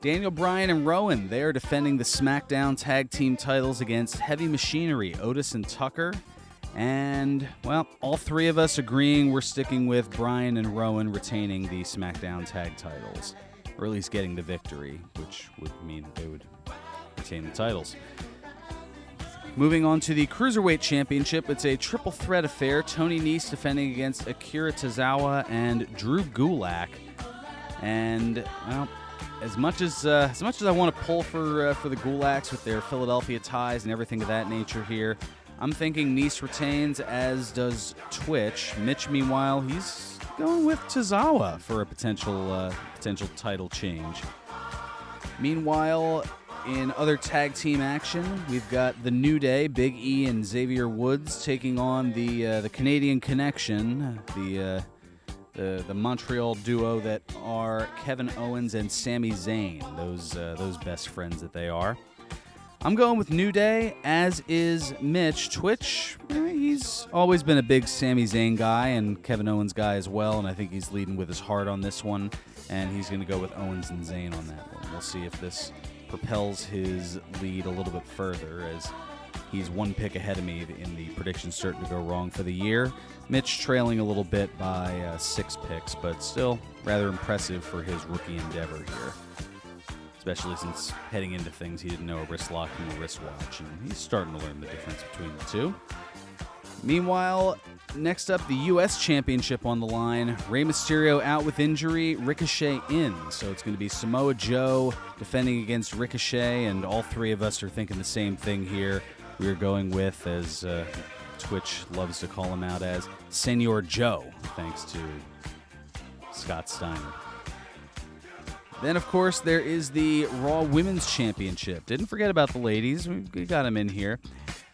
Daniel Bryan and Rowan, they are defending the SmackDown Tag Team titles against Heavy Machinery, Otis and Tucker. And, well, all 3 of us agreeing we're sticking with Bryan and Rowan retaining the SmackDown Tag titles, or at least getting the victory, which would mean they would retain the titles. Moving on to the Cruiserweight Championship, it's a triple threat affair. Tony Nese defending against Akira Tozawa and Drew Gulak. And, well, as much as I want to pull for the Gulaks with their Philadelphia ties and everything of that nature here, I'm thinking Nese retains, as does Twitch. Mitch, meanwhile, he's going with Tozawa for a potential title change. Meanwhile, in other tag team action, we've got the New Day, Big E and Xavier Woods, taking on the Canadian Connection, the Montreal duo that are Kevin Owens and Sami Zayn, those best friends that they are. I'm going with New Day, as is Mitch. Twitch, he's always been a big Sami Zayn guy and Kevin Owens guy as well, and I think he's leading with his heart on this one, and he's going to go with Owens and Zayn on that one. We'll see if this propels his lead a little bit further, as he's 1 pick ahead of me in the predictions starting to go wrong for the year. Mitch trailing a little bit by 6 picks, but still rather impressive for his rookie endeavor here. Especially since heading into things, he didn't know a wrist lock from a wristwatch, and he's starting to learn the difference between the two. Meanwhile, next up, the U.S. Championship on the line. Rey Mysterio out with injury, Ricochet in. So it's going to be Samoa Joe defending against Ricochet, and all 3 of us are thinking the same thing here. We are going with, as Twitch loves to call him out as, Senor Joe, thanks to Scott Steiner. Then, of course, there is the Raw Women's Championship. Didn't forget about the ladies. We got them in here.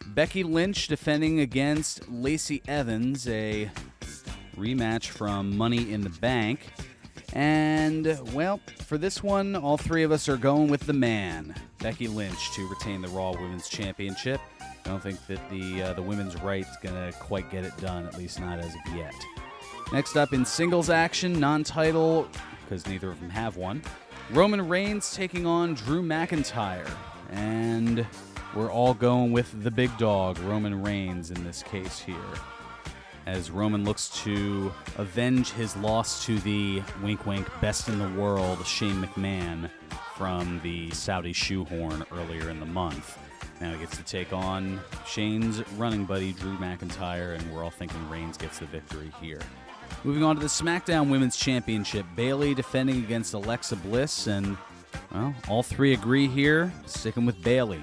Becky Lynch defending against Lacey Evans, a rematch from Money in the Bank. And, well, for this one, all 3 of us are going with the man, Becky Lynch, to retain the Raw Women's Championship. I don't think that the women's right's going to quite get it done, at least not as of yet. Next up in singles action, non-title, because neither of them have one, Roman Reigns taking on Drew McIntyre. And we're all going with the big dog, Roman Reigns, in this case here, as Roman looks to avenge his loss to the wink-wink best in the world, Shane McMahon, from the Saudi shoehorn earlier in the month. Now he gets to take on Shane's running buddy, Drew McIntyre, and we're all thinking Reigns gets the victory here. Moving on to the SmackDown Women's Championship, Bayley defending against Alexa Bliss, and, well, all 3 agree here, sticking with Bayley.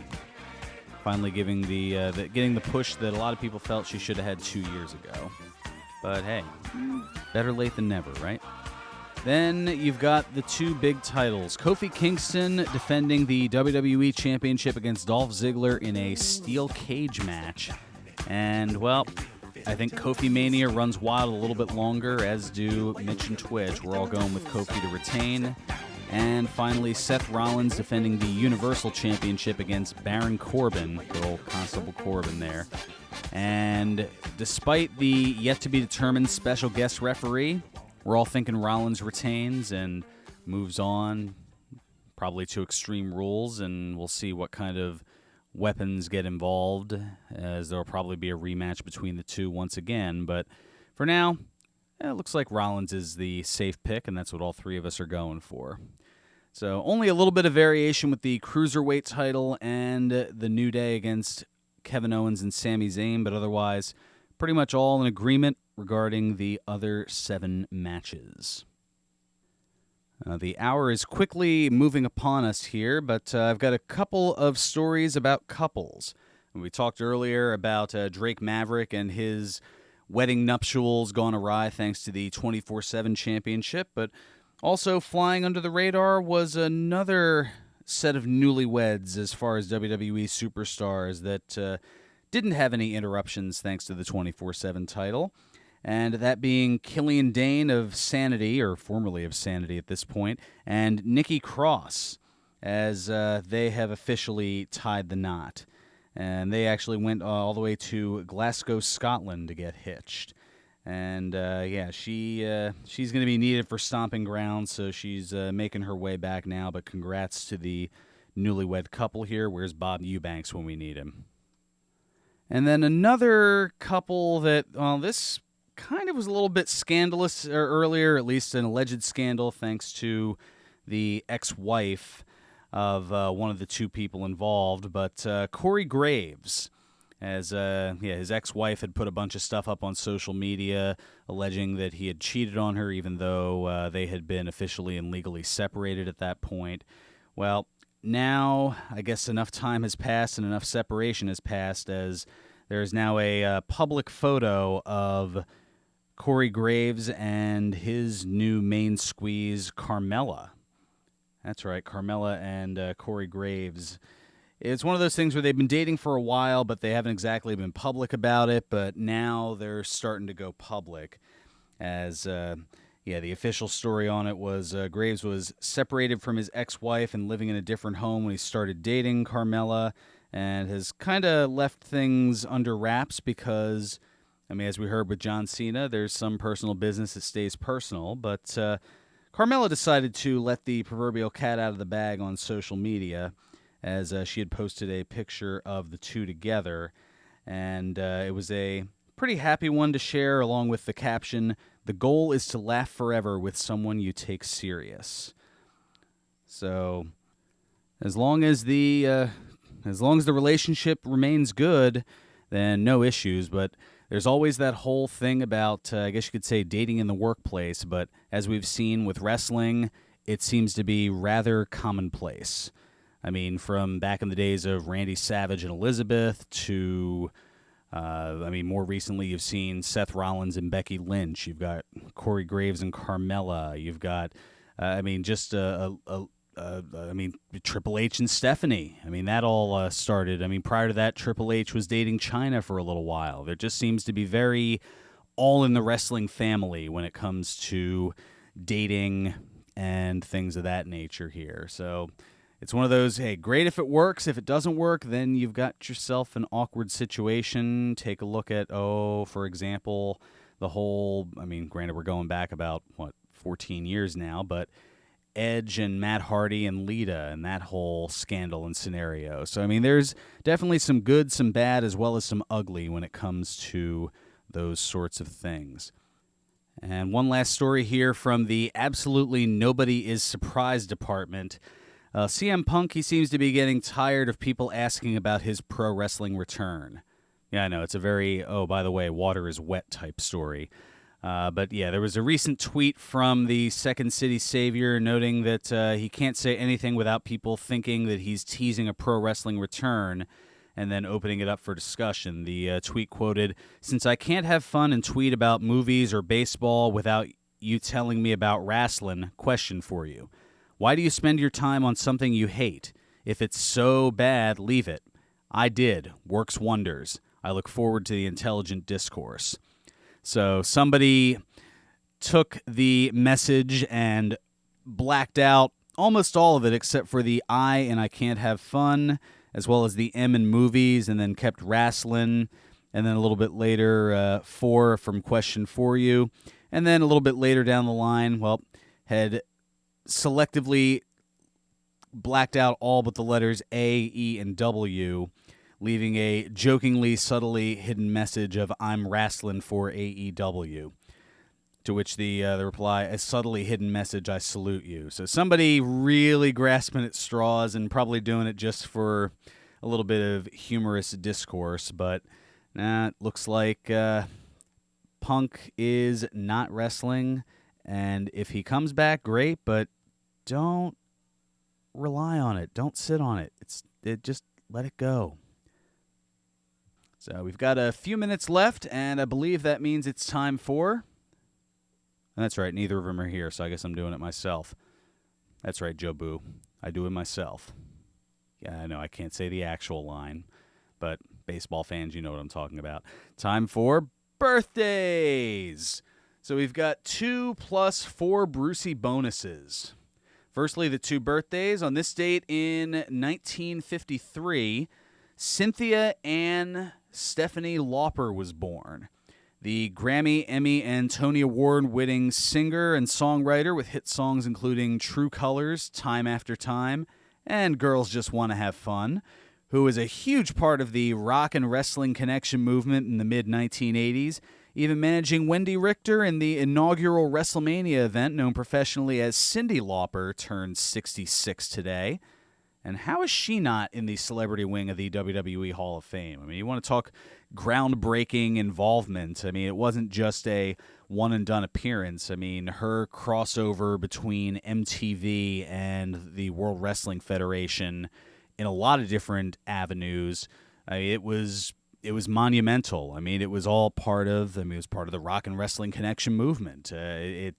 Finally getting the push that a lot of people felt she should have had 2 years ago. But hey, better late than never, right? Then you've got the 2 big titles. Kofi Kingston defending the WWE Championship against Dolph Ziggler in a steel cage match. And, well, I think Kofi Mania runs wild a little bit longer, as do Mitch and Twitch. We're all going with Kofi to retain. And finally, Seth Rollins defending the Universal Championship against Baron Corbin, good old Constable Corbin there. And despite the yet-to-be-determined special guest referee, we're all thinking Rollins retains and moves on, probably to Extreme Rules, and we'll see what kind of weapons get involved, as there will probably be a rematch between the two once again. But for now, it looks like Rollins is the safe pick, and that's what all three of us are going for. So only a little bit of variation with the Cruiserweight title and the New Day against Kevin Owens and Sami Zayn, but otherwise pretty much all in agreement regarding the other 7 matches. The hour is quickly moving upon us here, but I've got a couple of stories about couples. We talked earlier about Drake Maverick and his wedding nuptials gone awry thanks to the 24/7 championship, but also flying under the radar was another set of newlyweds as far as WWE superstars that didn't have any interruptions thanks to the 24/7 title. And that being Killian Dane of Sanity, or formerly of Sanity at this point, and Nikki Cross, as they have officially tied the knot. And they actually went all the way to Glasgow, Scotland to get hitched. And, she's going to be needed for stomping ground, so she's making her way back now. But congrats to the newlywed couple here. Where's Bob Eubanks when we need him? And then another couple that, this kind of was a little bit scandalous earlier, at least an alleged scandal, thanks to the ex-wife of one of the two people involved. But Corey Graves, as his ex-wife had put a bunch of stuff up on social media alleging that he had cheated on her, even though they had been officially and legally separated at that point. Well, now I guess enough time has passed and enough separation has passed, as there is now a public photo of Corey Graves and his new main squeeze, Carmella. That's right, Carmella and Corey Graves. It's one of those things where they've been dating for a while, but they haven't exactly been public about it, but now they're starting to go public. As, the official story on it was Graves was separated from his ex-wife and living in a different home when he started dating Carmella, and has kind of left things under wraps because, as we heard with John Cena, there's some personal business that stays personal, but Carmella decided to let the proverbial cat out of the bag on social media, as she had posted a picture of the two together, and it was a pretty happy one to share, along with the caption, "The goal is to laugh forever with someone you take serious." So, as long as the relationship remains good, then no issues, but there's always that whole thing about, I guess you could say, dating in the workplace, but as we've seen with wrestling, it seems to be rather commonplace. From back in the days of Randy Savage and Elizabeth to, more recently you've seen Seth Rollins and Becky Lynch. You've got Corey Graves and Carmella. You've got, Triple H and Stephanie. That all started. Prior to that, Triple H was dating Chyna for a little while. There just seems to be very all in the wrestling family when it comes to dating and things of that nature here. So it's one of those, hey, great if it works. If it doesn't work, then you've got yourself an awkward situation. Take a look at, for example, the whole, granted, we're going back about, 14 years now, but Edge and Matt Hardy and Lita and that whole scandal and scenario. So, there's definitely some good, some bad, as well as some ugly when it comes to those sorts of things. And one last story here from the Absolutely Nobody Is Surprised department. CM Punk, he seems to be getting tired of people asking about his pro wrestling return. Yeah, I know, it's a very, by the way, water is wet type story. But there was a recent tweet from the Second City Savior noting that he can't say anything without people thinking that he's teasing a pro wrestling return, and then opening it up for discussion. The tweet quoted, "Since I can't have fun and tweet about movies or baseball without you telling me about wrestling, question for you. Why do you spend your time on something you hate? If it's so bad, leave it. I did. Works wonders. I look forward to the intelligent discourse." So somebody took the message and blacked out almost all of it except for the I in I Can't Have Fun, as well as the M in movies, and then kept wrestling. And then a little bit later, 4 from Question For You. And then a little bit later down the line, had selectively blacked out all but the letters A, E, and W, leaving a jokingly, subtly hidden message of I'm wrestling for AEW. To which the reply, a subtly hidden message, I salute you. So somebody really grasping at straws and probably doing it just for a little bit of humorous discourse, but it looks like Punk is not wrestling, and if he comes back, great, but don't rely on it. Don't sit on it. Just let it go. So we've got a few minutes left, and I believe that means it's time for... That's right, neither of them are here, so I guess I'm doing it myself. That's right, Joe Boo. I do it myself. Yeah, I know I can't say the actual line, but baseball fans, you know what I'm talking about. Time for birthdays. So we've got 2 plus 4 Brucey bonuses. Firstly, the 2 birthdays. On this date in 1953, Cynthia Ann Stephanie Lauper was born. The Grammy, Emmy, and Tony Award-winning singer and songwriter with hit songs including True Colors, Time After Time, and Girls Just Want to Have Fun, who was a huge part of the rock and wrestling connection movement in the mid-1980s, even managing Wendy Richter in the inaugural WrestleMania event known professionally as Cyndi Lauper, turned 66 today. And how is she not in the celebrity wing of the WWE Hall of Fame? I mean, you want to talk groundbreaking involvement. I mean, it wasn't just a one-and-done appearance. I mean, her crossover between MTV and the World Wrestling Federation in a lot of different avenues, it was monumental. I mean, it was all part of. It was part of the rock and wrestling connection movement. A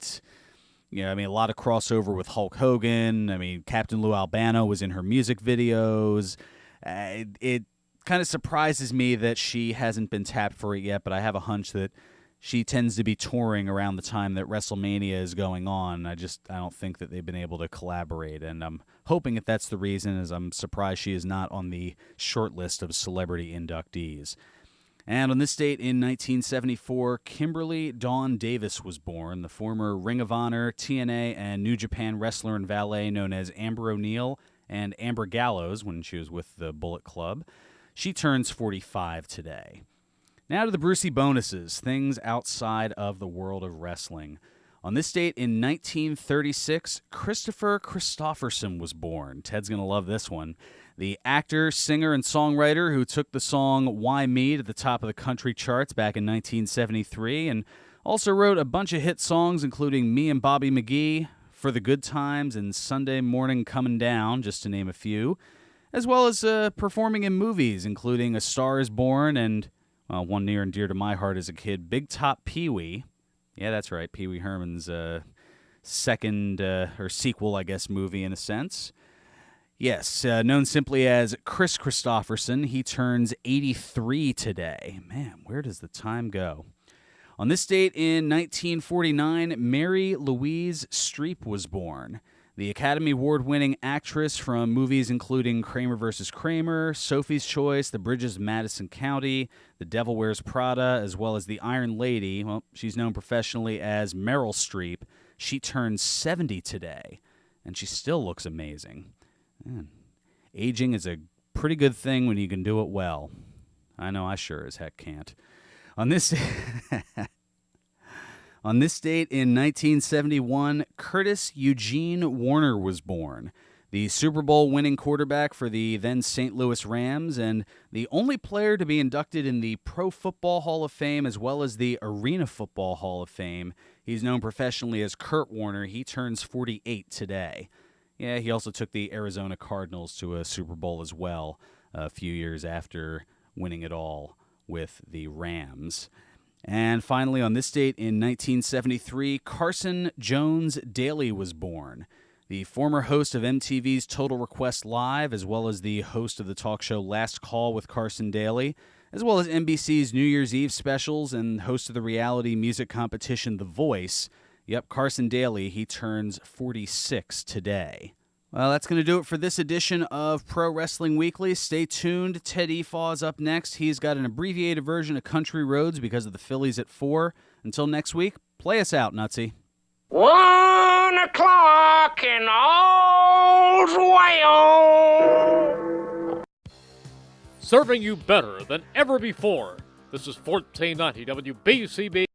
lot of crossover with Hulk Hogan. I mean, Captain Lou Albano was in her music videos. It kind of surprises me that she hasn't been tapped for it yet, but I have a hunch that she tends to be touring around the time that WrestleMania is going on. I don't think that they've been able to collaborate, and I'm hoping that that's the reason, as I'm surprised she is not on the short list of celebrity inductees. And on this date in 1974, Kimberly Dawn Davis was born, the former Ring of Honor, TNA, and New Japan wrestler and valet known as Amber O'Neal and Amber Gallows when she was with the Bullet Club. She turns 45 today. Now to the Brucey bonuses, things outside of the world of wrestling. On this date in 1936, Christopher Christopherson was born. Ted's going to love this one. The actor, singer, and songwriter who took the song Why Me to the top of the country charts back in 1973 and also wrote a bunch of hit songs including Me and Bobby McGee, For the Good Times, and Sunday Morning Comin' Down, just to name a few, as well as performing in movies including A Star is Born and one near and dear to my heart as a kid, Big Top Pee-wee. Yeah, that's right, Pee Wee Herman's second or sequel, I guess, movie in a sense. Yes, known simply as Chris Christopherson, he turns 83 today. Man, where does the time go? On this date in 1949, Mary Louise Streep was born. The Academy Award-winning actress from movies including Kramer vs. Kramer, Sophie's Choice, The Bridges of Madison County, The Devil Wears Prada, as well as The Iron Lady. Well, she's known professionally as Meryl Streep. She turns 70 today, and she still looks amazing. Man, aging is a pretty good thing when you can do it well. I know I sure as heck can't. On this date in 1971, Curtis Eugene Warner was born. The Super Bowl winning quarterback for the then St. Louis Rams and the only player to be inducted in the Pro Football Hall of Fame as well as the Arena Football Hall of Fame. He's known professionally as Kurt Warner. He turns 48 today. Yeah, he also took the Arizona Cardinals to a Super Bowl as well a few years after winning it all with the Rams. And finally, on this date in 1973, Carson Jones Daly was born. The former host of MTV's Total Request Live, as well as the host of the talk show Last Call with Carson Daly, as well as NBC's New Year's Eve specials and host of the reality music competition The Voice. Yep, Carson Daly, he turns 46 today. Well, that's going to do it for this edition of Pro Wrestling Weekly. Stay tuned. Ted Efaw's up next. He's got an abbreviated version of Country Roads because of the Phillies at 4. Until next week, play us out, Nutsy. 1 o'clock and all's well. Serving you better than ever before. This is 1490 WBCB.